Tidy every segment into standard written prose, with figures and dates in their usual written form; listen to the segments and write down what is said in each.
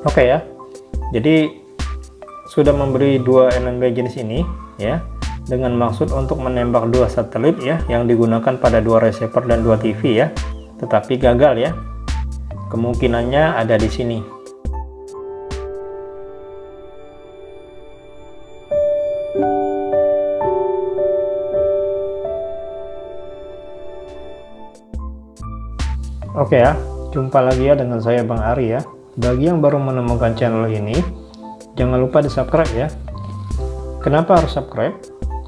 Oke ya, jadi sudah memberi dua LNB jenis ini ya, dengan maksud untuk menembak dua satelit ya, yang digunakan pada dua receiver dan dua TV ya, tetapi gagal ya. Kemungkinannya ada di sini. Oke ya, jumpa lagi ya dengan saya Bang Ari ya. Bagi yang baru menemukan channel ini, jangan lupa di subscribe ya. Kenapa harus subscribe?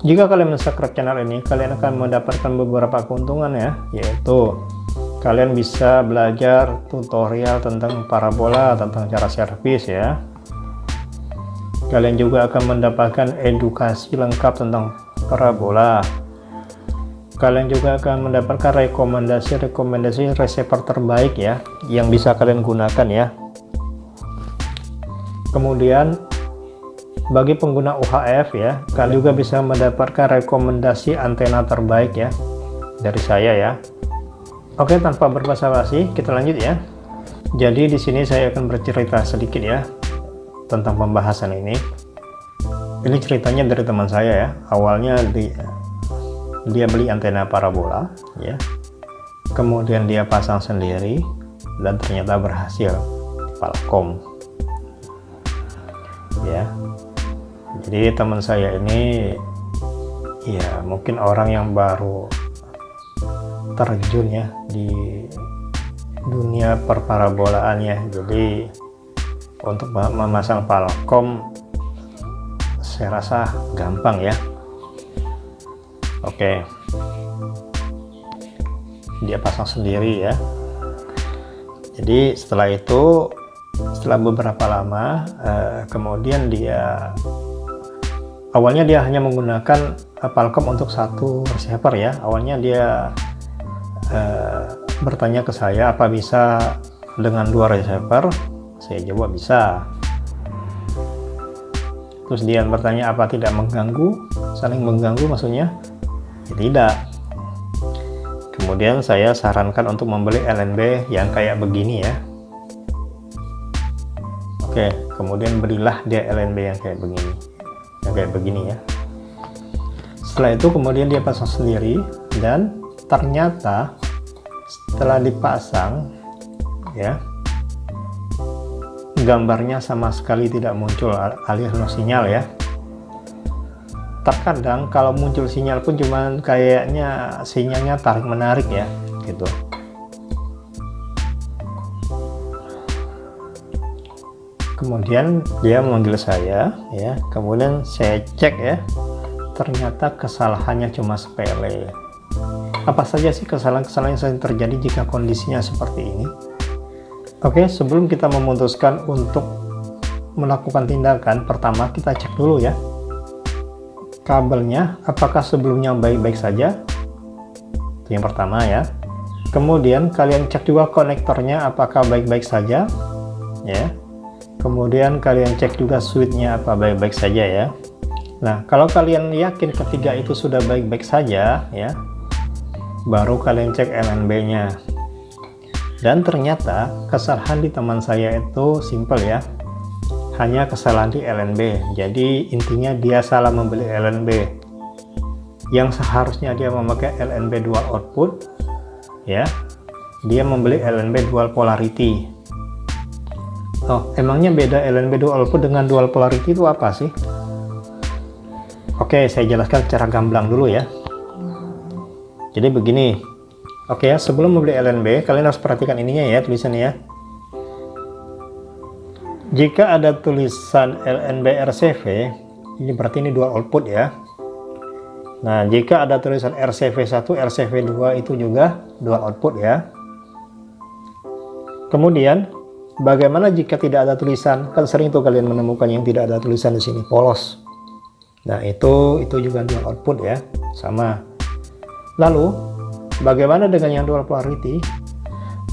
Jika kalian subscribe channel ini, kalian akan mendapatkan beberapa keuntungan ya, yaitu kalian bisa belajar tutorial tentang parabola, tentang cara servis ya. Kalian juga akan mendapatkan edukasi lengkap tentang parabola. Kalian juga akan mendapatkan rekomendasi receiver terbaik ya, yang bisa kalian gunakan ya. Kemudian bagi pengguna UHF ya, kalian juga bisa mendapatkan rekomendasi antena terbaik ya dari saya ya. Oke, tanpa berbasa-basi kita lanjut ya. Jadi di sini saya akan bercerita sedikit ya tentang pembahasan ini. Ini ceritanya dari teman saya ya. Awalnya dia beli antena parabola ya, kemudian dia pasang sendiri dan ternyata berhasil, Falcom ya. Jadi teman saya ini ya mungkin orang yang baru terjun ya di dunia perparabolaan ya. Jadi untuk memasang Falcom saya rasa gampang ya. Oke, dia pasang sendiri ya. Jadi setelah beberapa lama kemudian dia awalnya dia hanya menggunakan Falcom untuk satu receiver ya. Awalnya dia bertanya ke saya apa bisa dengan dua receiver. Saya jawab bisa. Terus dia bertanya apa tidak mengganggu, saling mengganggu maksudnya. Ya, tidak. Kemudian saya sarankan untuk membeli LNB yang kayak begini ya. Oke, kemudian belilah dia LNB yang kayak begini ya. Setelah itu kemudian dia pasang sendiri, dan ternyata setelah dipasang ya, gambarnya sama sekali tidak muncul alias no sinyal ya. Terkadang kalau muncul sinyal pun cuman kayaknya sinyalnya tarik menarik ya gitu. Kemudian dia memanggil saya ya, kemudian saya cek ya, ternyata kesalahannya cuma sepele. Apa saja sih kesalahan-kesalahan yang sering terjadi jika kondisinya seperti ini? Oke, sebelum kita memutuskan untuk melakukan tindakan, pertama kita cek dulu ya kabelnya apakah sebelumnya baik-baik saja. Itu yang pertama ya. Kemudian kalian cek juga konektornya apakah baik-baik saja ya. Kemudian kalian cek juga switchnya apa baik-baik saja ya. Nah, kalau kalian yakin ketiga itu sudah baik-baik saja ya, baru kalian cek LNB-nya. Dan ternyata kesalahan di teman saya itu simple ya, hanya kesalahan di LNB. Jadi intinya dia salah membeli LNB. Yang seharusnya dia memakai LNB dual output ya, dia membeli LNB dual polarity. Oh, emangnya beda LNB dual output dengan dual polarity itu apa sih? Oke, saya jelaskan secara gamblang dulu ya. Jadi begini. Oke ya, sebelum membeli LNB kalian harus perhatikan ininya ya, tulisannya ya. Jika ada tulisan LNB RCV, ini berarti ini dual output ya. Nah, jika ada tulisan RCV1, RCV2 itu juga dual output ya. Kemudian, bagaimana jika tidak ada tulisan? Kan sering tuh kalian menemukan yang tidak ada tulisan di sini, polos. Nah, itu juga dual output ya, sama. Lalu, bagaimana dengan yang dual polarity?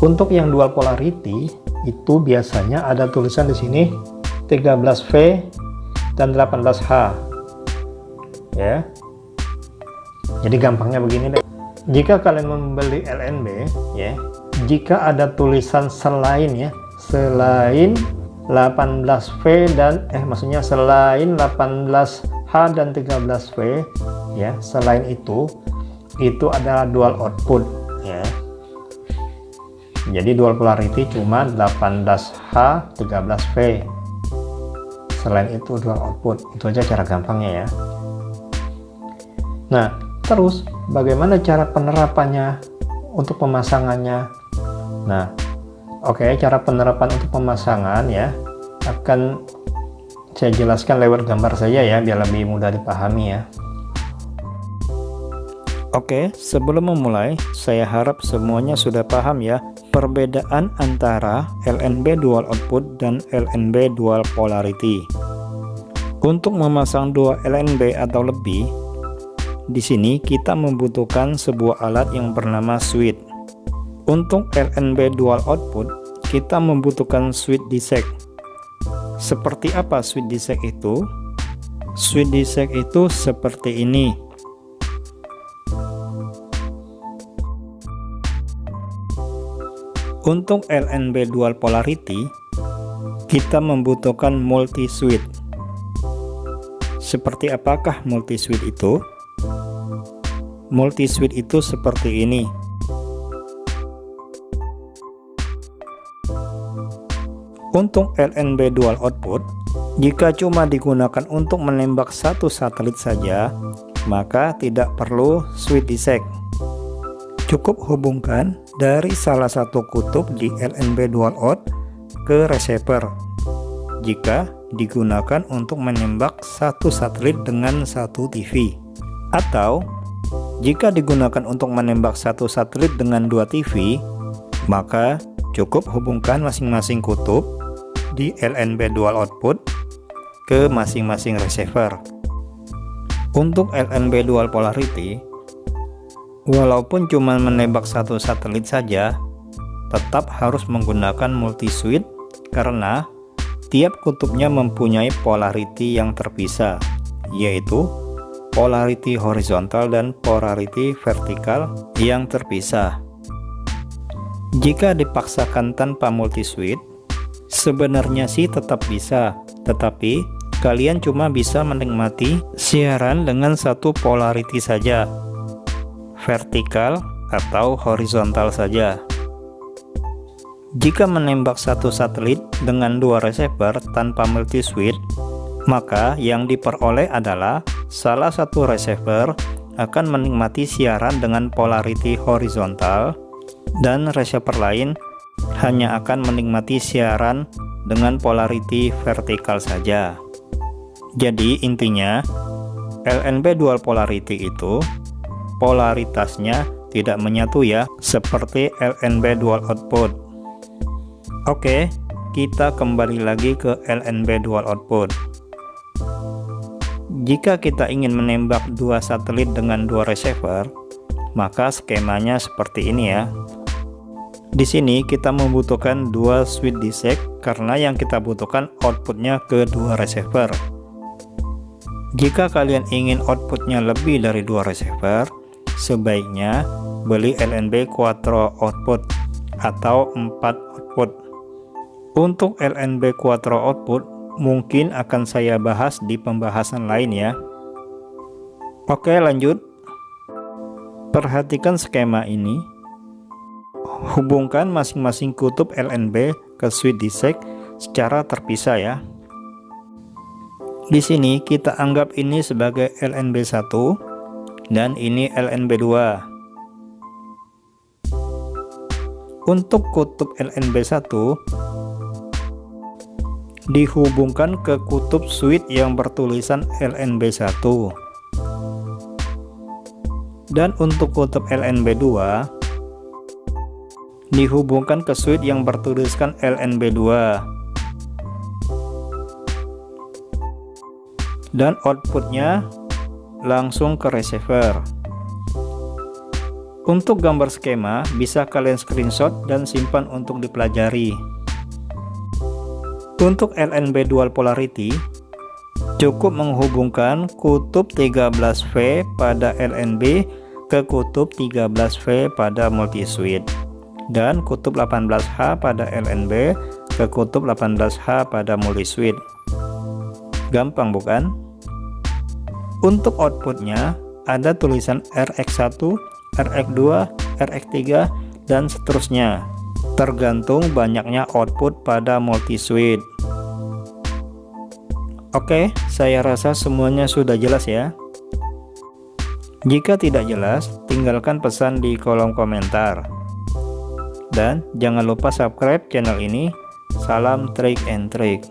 Untuk yang dual polarity itu biasanya ada tulisan di sini 13V dan 18H ya. Jadi gampangnya begini deh, jika kalian membeli LNB ya, jika ada tulisan selain ya, selain 18V dan maksudnya selain 18H dan 13V ya, selain itu adalah dual output ya. Jadi dual polarity cuma 18H 13V, selain itu dual output. Itu aja cara gampangnya ya. Nah, terus bagaimana cara penerapannya untuk pemasangannya? Nah, oke, cara penerapan untuk pemasangan ya akan saya jelaskan lewat gambar saja ya, biar lebih mudah dipahami ya. Oke, sebelum memulai, saya harap semuanya sudah paham ya perbedaan antara LNB dual output dan LNB dual polarity. Untuk memasang dua LNB atau lebih, di sini kita membutuhkan sebuah alat yang bernama switch. Untuk LNB dual output, kita membutuhkan switch disek. Seperti apa switch disek itu? Switch disek itu seperti ini. Untuk LNB dual polarity, kita membutuhkan multi switch. Seperti apakah multi switch itu? Multi switch itu seperti ini. Untuk LNB dual output, jika cuma digunakan untuk menembak satu satelit saja, maka tidak perlu switch disek. Cukup hubungkan dari salah satu kutub di LNB dual out ke receiver jika digunakan untuk menembak satu satelit dengan satu TV, atau jika digunakan untuk menembak satu satelit dengan dua TV, maka cukup hubungkan masing-masing kutub di LNB dual output ke masing-masing receiver. Untuk LNB dual polarity, walaupun cuma menembak satu satelit saja, tetap harus menggunakan multi switch karena tiap kutubnya mempunyai polarity yang terpisah, yaitu polarity horizontal dan polarity vertikal yang terpisah. Jika dipaksakan tanpa multi switch, sebenarnya sih tetap bisa, tetapi kalian cuma bisa menikmati siaran dengan satu polarity saja, vertikal atau horizontal saja. Jika menembak satu satelit dengan dua receiver tanpa multi switch, maka yang diperoleh adalah salah satu receiver akan menikmati siaran dengan polarity horizontal dan receiver lain hanya akan menikmati siaran dengan polarity vertikal saja. Jadi intinya LNB dual polarity itu polaritasnya tidak menyatu ya, seperti LNB dual output. Oke, kita kembali lagi ke LNB dual output. Jika kita ingin menembak dua satelit dengan dua receiver, maka skemanya seperti ini ya. Di sini kita membutuhkan dua switch disek karena yang kita butuhkan outputnya ke dua receiver. Jika kalian ingin outputnya lebih dari dua receiver, sebaiknya beli LNB quattro output atau 4 output. Untuk LNB quattro output mungkin akan saya bahas di pembahasan lain ya. Oke, lanjut. Perhatikan skema ini. Hubungkan masing-masing kutub LNB ke switch disek secara terpisah ya. Di sini kita anggap ini sebagai LNB 1 dan ini LNB 2. Untuk kutub LNB 1 dihubungkan ke kutub switch yang bertulisan LNB 1. Dan untuk kutub LNB 2 dihubungkan ke switch yang bertuliskan LNB 2. Dan outputnya langsung ke receiver. Untuk gambar skema bisa kalian screenshot dan simpan untuk dipelajari. Untuk LNB dual polarity, cukup menghubungkan kutub 13V pada LNB ke kutub 13V pada multi switch dan kutub 18H pada LNB ke kutub 18H pada multiswitch. Gampang bukan? Untuk outputnya ada tulisan RX1, RX2, RX3, dan seterusnya, tergantung banyaknya output pada multiswitch. Oke, saya rasa semuanya sudah jelas ya. Jika tidak jelas, tinggalkan pesan di kolom komentar. Dan jangan lupa subscribe channel ini. Salam trik and trik.